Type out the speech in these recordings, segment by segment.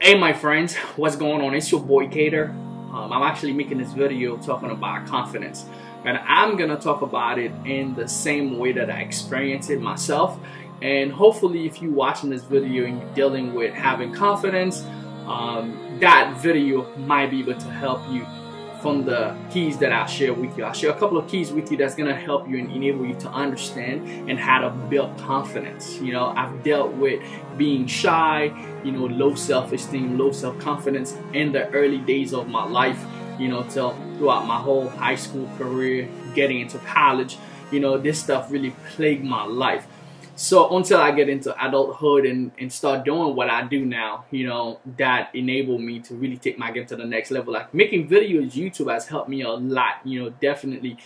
Hey my friends, what's going on? It's your boy Cater. I'm actually making this video talking about confidence, and I'm gonna talk about it in the same way that I experienced it myself. And hopefully if you're watching this video and you're dealing with having confidence, that video might be able to help you from the keys that I'll share with you. I'll share a couple of keys with you that's gonna help you and enable you to understand and how to build confidence. You know, I've dealt with being shy, you know, low self-esteem, low self-confidence in the early days of my life, you know, throughout my whole high school career, getting into college. You know, this stuff really plagued my life. So until I get into adulthood and start doing what I do now, you know, that enabled me to really take my game to the next level. Like making videos, YouTube has helped me a lot, you know, definitely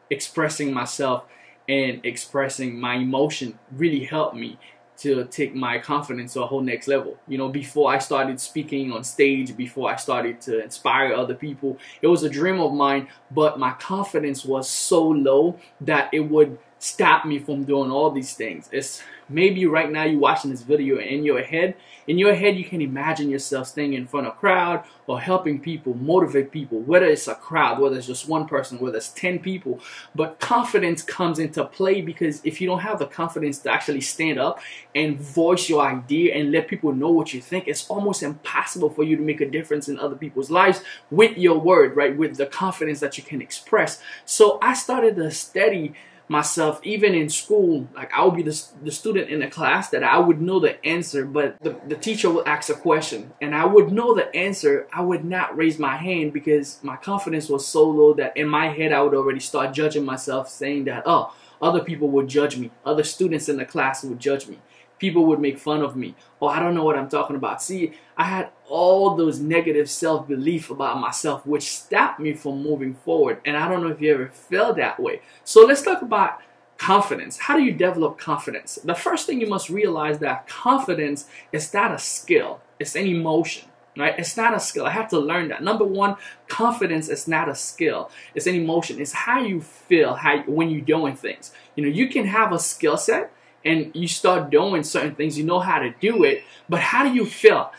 expressing myself and expressing my emotion really helped me to take my confidence to a whole next level. You know, before I started speaking on stage, before I started to inspire other people, it was a dream of mine, but my confidence was so low that it would stop me from doing all these things. It's maybe right now you're watching this video and in your head you can imagine yourself standing in front of a crowd or helping people, motivate people, whether it's a crowd, whether it's just one person, whether it's 10 people. But confidence comes into play, because if you don't have the confidence to actually stand up and voice your idea and let people know what you think, it's almost impossible for you to make a difference in other people's lives with your word, right? With the confidence that you can express. So I started to study myself, even in school. Like I would be the student in the class that I would know the answer, but the teacher would ask a question and I would know the answer. I would not raise my hand because my confidence was so low that in my head I would already start judging myself, saying that, oh, other people would judge me, other students in the class would judge me, people would make fun of me, oh, I don't know what I'm talking about. See, I had all those negative self-belief about myself, which stopped me from moving forward. And I don't know if you ever felt that way. So let's talk about confidence. How do you develop confidence? The first thing you must realize that confidence is not a skill, it's an emotion. Right? It's not a skill. I had to learn that. Number one, confidence is not a skill. It's an emotion. It's how you feel when you're doing things. You know, you can have a skill set and you start doing certain things, you know how to do it, but how do you feel?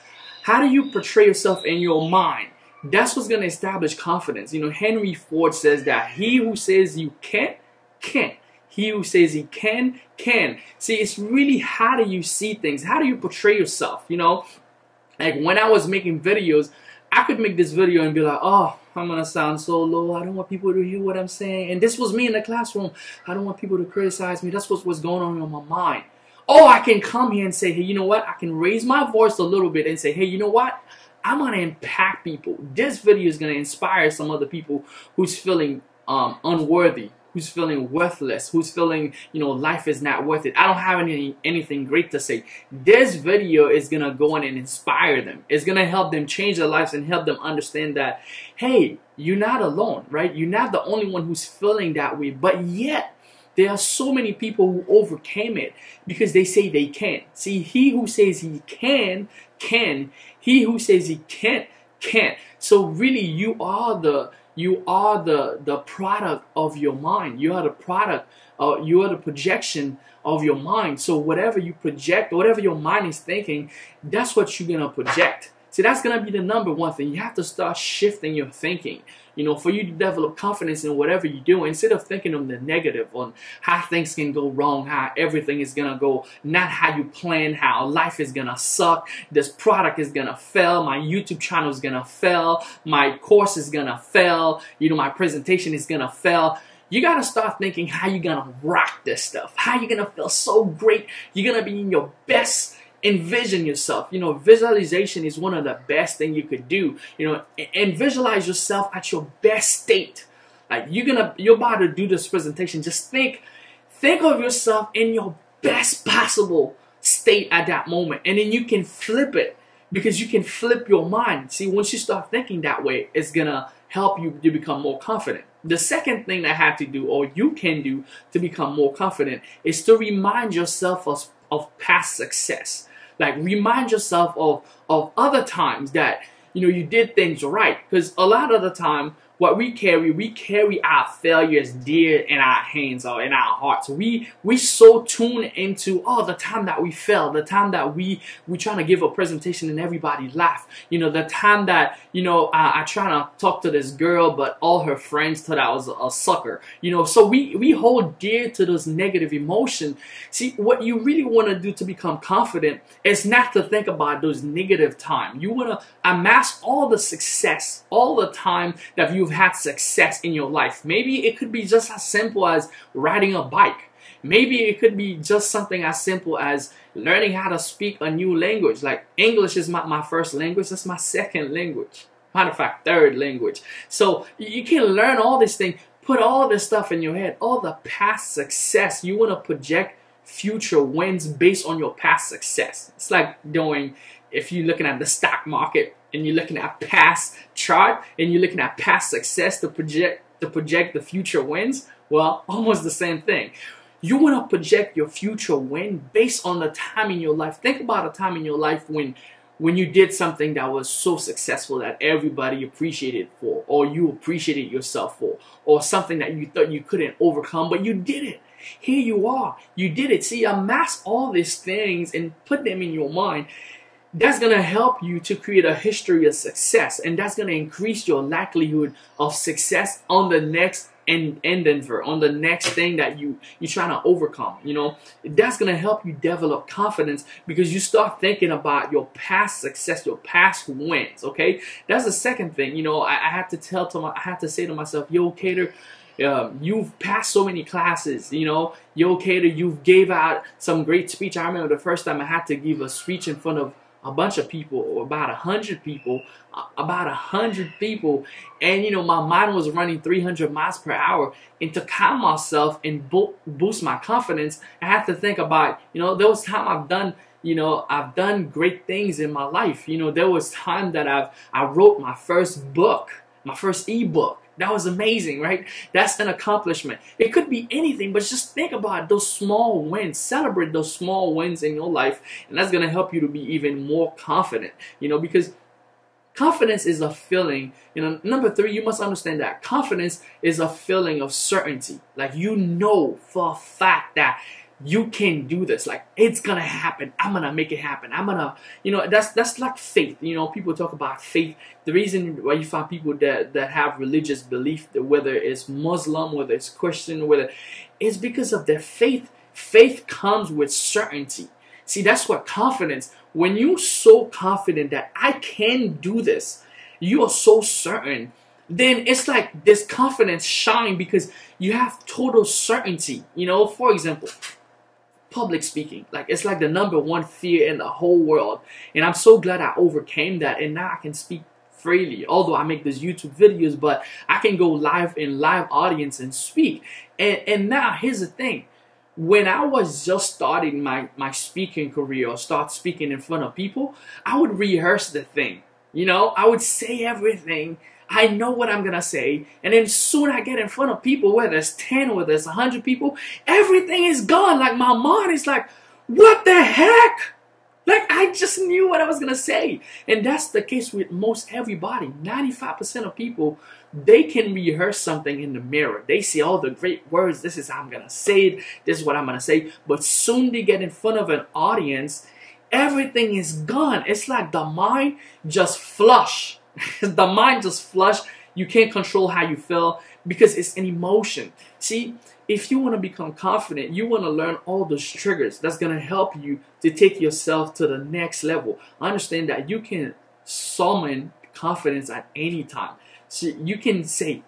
How do you portray yourself in your mind? That's what's going to establish confidence. You know, Henry Ford says that he who says you can't, can't. He who says he can, can. See, it's really how do you see things? How do you portray yourself? You know, like when I was making videos, I could make this video and be like, oh, I'm going to sound so low. I don't want people to hear what I'm saying. And this was me in the classroom. I don't want people to criticize me. That's what's going on in my mind. Oh, I can come here and say, hey, you know what? I can raise my voice a little bit and say, hey, you know what? I'm going to impact people. This video is going to inspire some other people who's feeling unworthy, who's feeling worthless, who's feeling, you know, life is not worth it. I don't have anything great to say. This video is going to go in and inspire them. It's going to help them change their lives and help them understand that, hey, you're not alone, right? You're not the only one who's feeling that way. But yet, there are so many people who overcame it because they say they can. See, he who says he can, can. He who says he can't, can't. So really, you are the product of your mind. You are the product, you are the projection of your mind. So whatever you project, whatever your mind is thinking, that's what you're gonna project. See, that's gonna be the number one thing. You have to start shifting your thinking. You know, for you to develop confidence in whatever you do, instead of thinking on the negative, on how things can go wrong, how everything is gonna go, not how you plan, how life is gonna suck, this product is gonna fail, my YouTube channel is gonna fail, my course is gonna fail, you know, my presentation is gonna fail. You gotta start thinking how you're gonna rock this stuff, how you're gonna feel so great, you're gonna be in your best. Envision yourself. You know, visualization is one of the best things you could do. You know, and visualize yourself at your best state. Like you're about to do this presentation. Just think of yourself in your best possible state at that moment, and then you can flip it, because you can flip your mind. See, once you start thinking that way, it's gonna help you to become more confident. The second thing that I have to do, or you can do to become more confident, is to remind yourself of past success. Like remind yourself of other times that, you know, you did things right. Because a lot of the time what we carry our failures dear in our hands or in our hearts. We so tune into, oh, the time that we failed, the time that we trying to give a presentation and everybody laugh. You know, the time that, you know, I trying to talk to this girl, but all her friends thought I was a sucker. You know, so we hold dear to those negative emotions. See, what you really want to do to become confident is not to think about those negative times. You want to amass all the success, all the time that you've had success in your life. Maybe it could be just as simple as riding a bike. Maybe it could be just something as simple as learning how to speak a new language. Like English is not my first language, that's my second language. Matter of fact, third language. So you can learn all this thing, put all this stuff in your head, all the past success. You want to project future wins based on your past success. It's like doing, if you're looking at the stock market and you're looking at past chart and you're looking at past success to project the future wins. Well, almost the same thing. You want to project your future win based on the time in your life. Think about a time in your life when you did something that was so successful that everybody appreciated for, or you appreciated yourself for, or something that you thought you couldn't overcome, but you did it. Here you are. You did it. See, amass all these things and put them in your mind. That's going to help you to create a history of success, and that's going to increase your likelihood of success on the next endeavor, on the next thing that you're trying to overcome. You know, that's going to help you develop confidence because you start thinking about your past success, your past wins. Okay, that's the second thing. You know, I had to say to myself, yo, Cater, you've passed so many classes, you know, yo, Cater, you've gave out some great speech. I remember the first time I had to give a speech in front of a bunch of people, or about 100 people, and you know, my mind was running 300 miles per hour, and to calm myself and boost my confidence, I had to think about, you know, there was time I've done great things in my life. You know, there was time that I wrote my first book, my first ebook. That was amazing, right? That's an accomplishment. It could be anything, but just think about those small wins. Celebrate those small wins in your life, and that's going to help you to be even more confident, you know, because confidence is a feeling. You know, number 3, you must understand that confidence is a feeling of certainty. Like, you know for a fact that you can do this. Like, it's gonna happen. I'm gonna make it happen. I'm gonna, you know, that's like faith. You know, people talk about faith. The reason why you find people that have religious belief, that whether it's Muslim, whether it's Christian, whether it's because of their faith. Faith comes with certainty. See, that's what confidence. When you're so confident that I can do this, you are so certain. Then it's like this confidence shine because you have total certainty. You know, for example, public speaking, like, it's like the #1 fear in the whole world, and I'm so glad I overcame that, and now I can speak freely. Although I make these YouTube videos, but I can go live in live audience and speak. And now here's the thing: when I was just starting my speaking career, or start speaking in front of people, I would rehearse the thing. You know, I would say everything. I know what I'm going to say. And then soon I get in front of people, whether it's 10, whether it's 100 people, everything is gone. Like, my mind is like, what the heck? Like, I just knew what I was going to say. And that's the case with most everybody. 95% of people, they can rehearse something in the mirror. They see all the great words. This is how I'm going to say it. This is what I'm going to say. But soon they get in front of an audience, everything is gone. It's like the mind just flush. The mind just flush. You can't control how you feel because it's an emotion. See, if you want to become confident, you want to learn all those triggers that's going to help you to take yourself to the next level. Understand that you can summon confidence at any time. So you can say,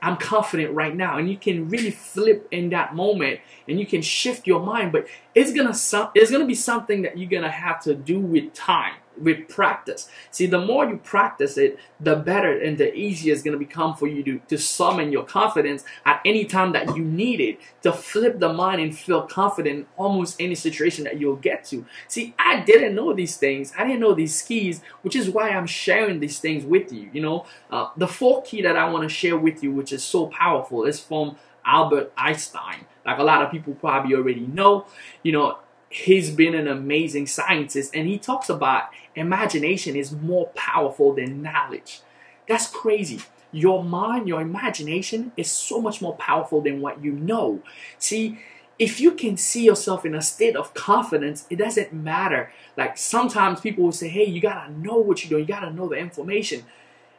I'm confident right now, and you can really flip in that moment, and you can shift your mind. But it's gonna be something that you're gonna have to do with time, with practice. See, the more you practice it, the better and the easier it's gonna become for you to summon your confidence at any time that you need it, to flip the mind and feel confident in almost any situation that you'll get to. See, I didn't know these things. I didn't know these keys, which is why I'm sharing these things with you. You know, the 4th key that I want to share with you, which is so powerful, is from Albert Einstein. Like, a lot of people probably already know. You know, he's been an amazing scientist, and he talks about imagination is more powerful than knowledge. That's crazy. your mind, your imagination is so much more powerful than what you know. See, if you can see yourself in a state of confidence, it doesn't matter. Like sometimes people will say, hey, you gotta know what you're doing, you gotta know the information.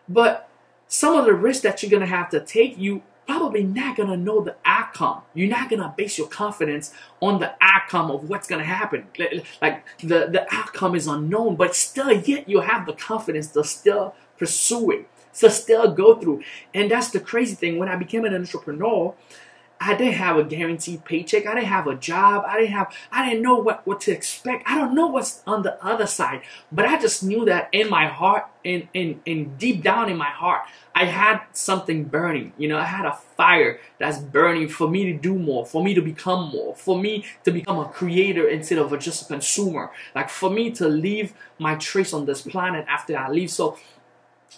But some of the risks that you're gonna have to take, you probably not gonna know the outcome. You're not gonna base your confidence on the outcome of what's gonna happen. Like the outcome is unknown, but still yet you have the confidence to still pursue it, to still go through. And that's the crazy thing. When I became an entrepreneur, I didn't have a guaranteed paycheck. I didn't have a job. I didn't know what to expect. I don't know what's on the other side. But I just knew that in my heart, in deep down in my heart, I had something burning. You know, I had a fire that's burning for me to do more, for me to become more, for me to become a creator instead of just a consumer. Like for me to leave my trace on this planet after I leave. So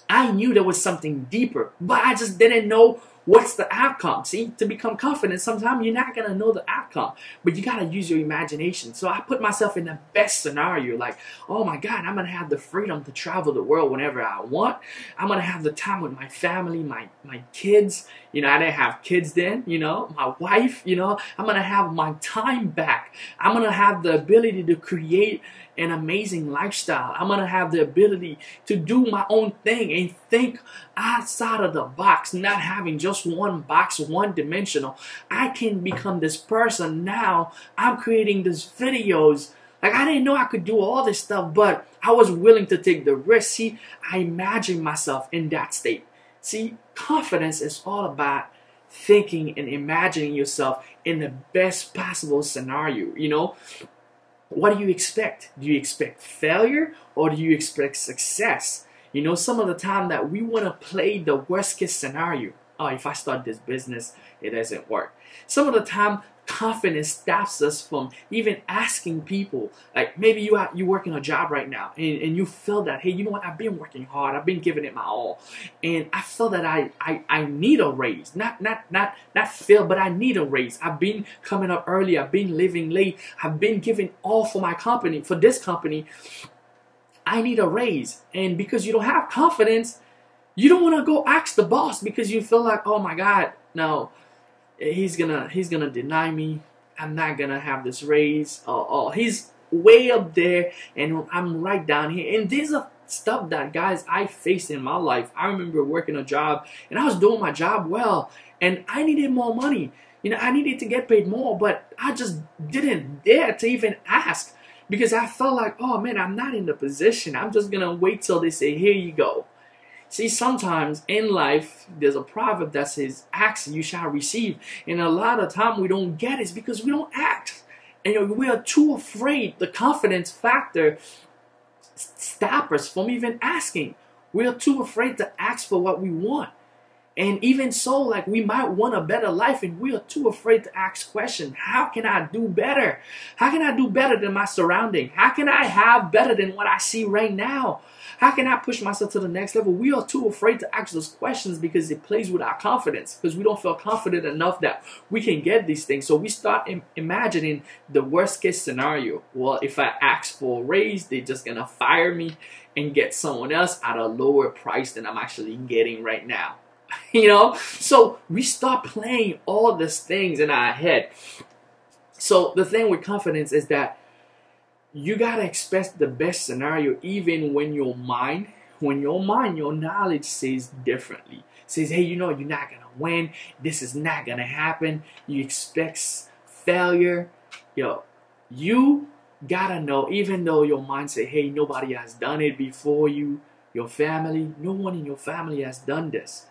I knew there was something deeper, but I just didn't know what's the outcome. See, to become confident, sometimes you're not going to know the outcome, but you got to use your imagination. So I put myself in the best scenario, like, oh my God, I'm going to have the freedom to travel the world whenever I want. I'm going to have the time with my family, my kids. You know, I didn't have kids then, you know, my wife, you know, I'm going to have my time back. I'm going to have the ability to create an amazing lifestyle. I'm going to have the ability to do my own thing and think outside of the box, not having just one box, one dimensional. I can become this person now. I'm creating these videos. Like I didn't know I could do all this stuff, but I was willing to take the risk. See, I imagined myself in that state. See, confidence is all about thinking and imagining yourself in the best possible scenario, you know? What do you expect? Do you expect failure or do you expect success? You know, some of the time that we want to play the worst case scenario. Oh, if I start this business, it doesn't work. Some of the time, confidence stops us from even asking people. Like maybe you working a job right now and you feel that, hey, you know what, I've been working hard, I've been giving it my all, and I feel that I need a raise. Not feel, but I need a raise. I've been coming up early, I've been living late, I've been giving all for my company, for this company. I need a raise. And because you don't have confidence, you don't want to go ask the boss because you feel like, oh my God, no, he's gonna deny me. I'm not gonna have this raise. He's way up there and I'm right down here. And these are stuff that, guys, I faced in my life. I remember working a job and I was doing my job well and I needed more money. You know, I needed to get paid more, but I just didn't dare to even ask because I felt like, oh man, I'm not in the position. I'm just gonna wait till they say, here you go. See, sometimes in life, there's a proverb that says, ask and you shall receive. And a lot of time we don't get it because we don't act. And we are too afraid. The confidence factor stops us from even asking. We are too afraid to ask for what we want. And even so, like we might want a better life and we are too afraid to ask questions. How can I do better? How can I do better than my surrounding? How can I have better than what I see right now? How can I push myself to the next level? We are too afraid to ask those questions because it plays with our confidence, because we don't feel confident enough that we can get these things. So we start imagining the worst case scenario. Well, if I ask for a raise, they're just going to fire me and get someone else at a lower price than I'm actually getting right now. You know, so we start playing all these things in our head. So the thing with confidence is that you gotta expect the best scenario, even when your mind, your knowledge says differently. Says, hey, you know, you're not gonna win. This is not gonna happen. You expect failure. Yo, you gotta know, even though your mind say, hey, nobody has done it before you, your family, no one in your family has done this.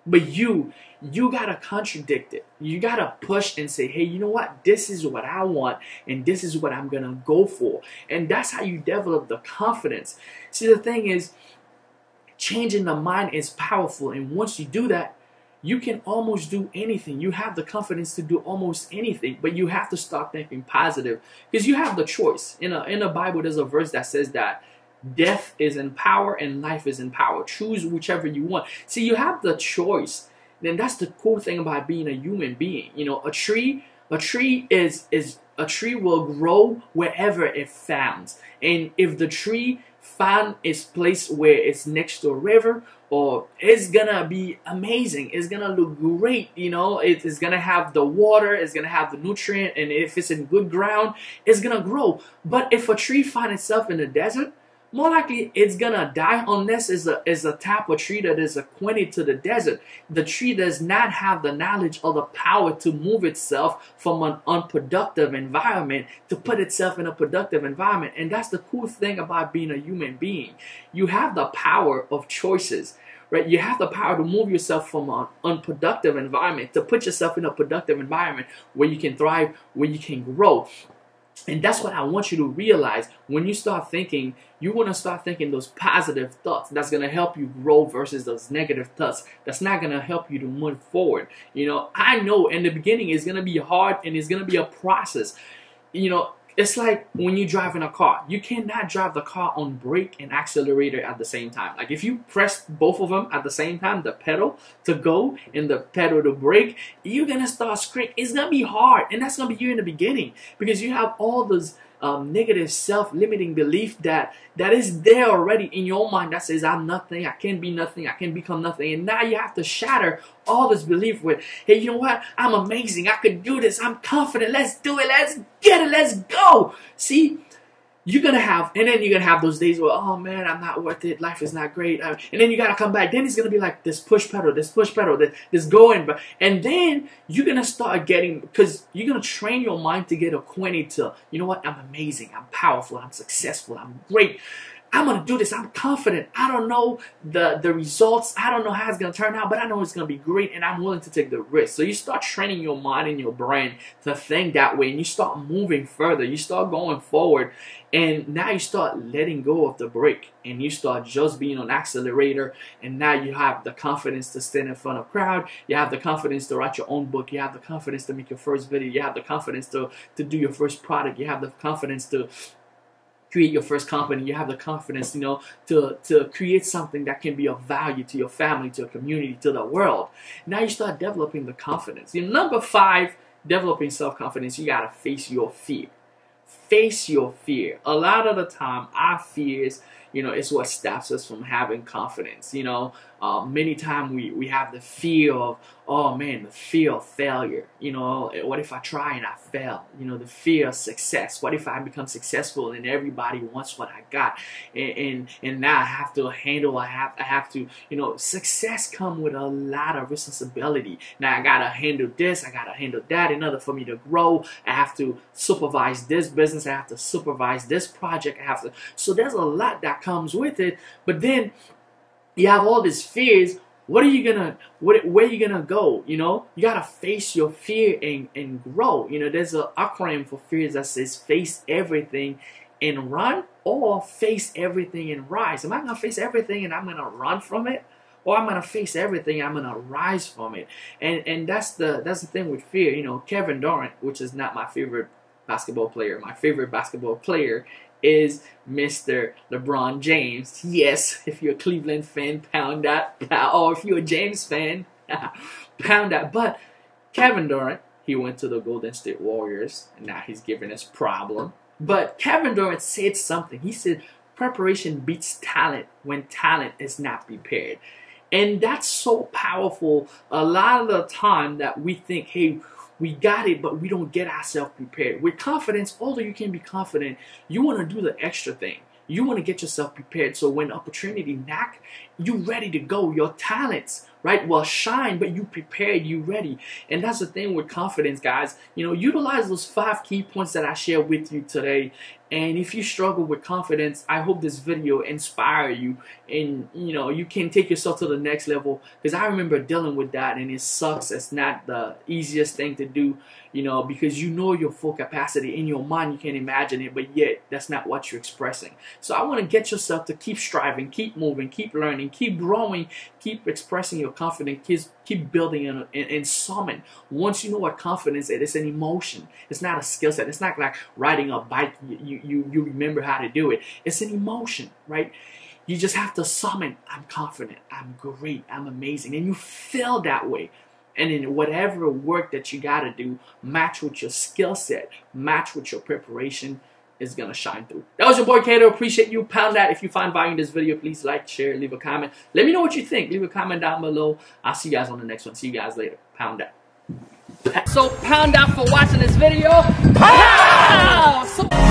But you gotta contradict it. You gotta push and say, hey, you know what? This is what I want, and this is what I'm gonna go for. And that's how you develop the confidence. See, the thing is, changing the mind is powerful. And once you do that, you can almost do anything. You have the confidence to do almost anything, but you have to start thinking positive because you have the choice. In the Bible, there's a verse that says that death is in power and life is in power. Choose whichever you want. See, you have the choice. Then that's the cool thing about being a human being. You know, a tree will grow wherever it finds. And if the tree find a place where it's next to a river, or it's gonna be amazing. It's gonna look great, you know. It's gonna have the water, it's gonna have the nutrient, and if it's in good ground, it's gonna grow. But if a tree finds itself in the desert, more likely it's gonna die unless it's a type of tree that is acquainted to the desert. The tree does not have the knowledge or the power to move itself from an unproductive environment to put itself in a productive environment. And that's the cool thing about being a human being. You have the power of choices, right? You have the power to move yourself from an unproductive environment to put yourself in a productive environment where you can thrive, where you can grow. And that's what I want you to realize. When you start thinking, you want to start thinking those positive thoughts that's going to help you grow versus those negative thoughts that's not going to help you to move forward. You know, I know in the beginning it's going to be hard and it's going to be a process. You know, it's like when you drive in a car. You cannot drive the car on brake and accelerator at the same time. Like if you press both of them at the same time, the pedal to go and the pedal to brake, you're going to start screaming. It's going to be hard. And that's going to be you in the beginning because you have all those negative self-limiting belief that is there already in your mind that says, I'm nothing, I can't be nothing, I can't become nothing. And now you have to shatter all this belief with, hey, you know what? I'm amazing. I could do this. I'm confident. Let's do it. Let's get it. Let's go. See? You're going to have, and then you're going to have those days where, oh man, I'm not worth it. Life is not great. And then you got to come back. Then it's going to be like this push pedal, this going. And then you're going to start getting, because you're going to train your mind to get acquainted to, you know what? I'm amazing. I'm powerful. I'm successful. I'm great. I'm going to do this. I'm confident. I don't know the results. I don't know how it's going to turn out, but I know it's going to be great, and I'm willing to take the risk. So you start training your mind and your brain to think that way, and you start moving further. You start going forward, and now you start letting go of the brake, and you start just being on accelerator, and now you have the confidence to stand in front of a crowd. You have the confidence to write your own book. You have the confidence to make your first video. You have the confidence to do your first product. You have the confidence to create your first company. You have the confidence, you know, to create something that can be of value to your family, to your community, to the world. Now you start developing the confidence. Number 5, developing self-confidence, you got to face your fear. Face your fear. A lot of the time, our fears, you know, it's what stops us from having confidence. You know, many times we have the fear of, oh man, the fear of failure. You know, what if I try and I fail? You know, the fear of success. What if I become successful and everybody wants what I got? And now I have to handle, I have to, you know, success comes with a lot of responsibility. Now I gotta handle this, I gotta handle that. In order for me to grow, I have to supervise this business, I have to supervise this project, I have to. So there's a lot that comes with it. But then you have all these fears. What are you gonna, where are you gonna go? You know, you gotta face your fear and grow. You know, there's an acronym for fears that says face everything and run, or face everything and rise. Am I gonna face everything and I'm gonna run from it? Or I'm gonna face everything, I'm gonna rise from it. And that's the thing with fear. You know, Kevin Durant, which is not my favorite basketball player. My favorite basketball player is Mr. LeBron James. Yes, if you're a Cleveland fan, pound that. Or if you're a James fan, pound that. But Kevin Durant, he went to the Golden State Warriors, and now he's giving us problem. But Kevin Durant said something. He said, preparation beats talent when talent is not prepared. And that's so powerful. A lot of the time that we think, hey, we got it, but we don't get ourselves prepared. With confidence, although you can be confident, you want to do the extra thing. You want to get yourself prepared so when opportunity knock, you ready to go. Your talents, right, will shine, but you prepared, you ready. And that's the thing with confidence, guys. You know, utilize those 5 key points that I shared with you today. And if you struggle with confidence, I hope this video inspire you, and you know, you can take yourself to the next level. Because I remember dealing with that, and it sucks. It's not the easiest thing to do, you know, because you know your full capacity in your mind, you can imagine it, but yet that's not what you're expressing. So I want to get yourself to keep striving, keep moving, keep learning, keep growing, keep expressing your confidence, keep building and summon. Once you know what confidence is, it's an emotion. It's not a skill set. It's not like riding a bike. You remember how to do it. It's an emotion, right? You just have to summon, I'm confident, I'm great, I'm amazing. And you feel that way. And in whatever work that you got to do, match with your skill set, match with your preparation, is gonna shine through. That was your boy Kato. Appreciate you. Pound that. If you find value in this video, please like, share, leave a comment. Let me know what you think. Leave a comment down below. I'll see you guys on the next one. See you guys later. Pound that. So pound out for watching this video. Pow!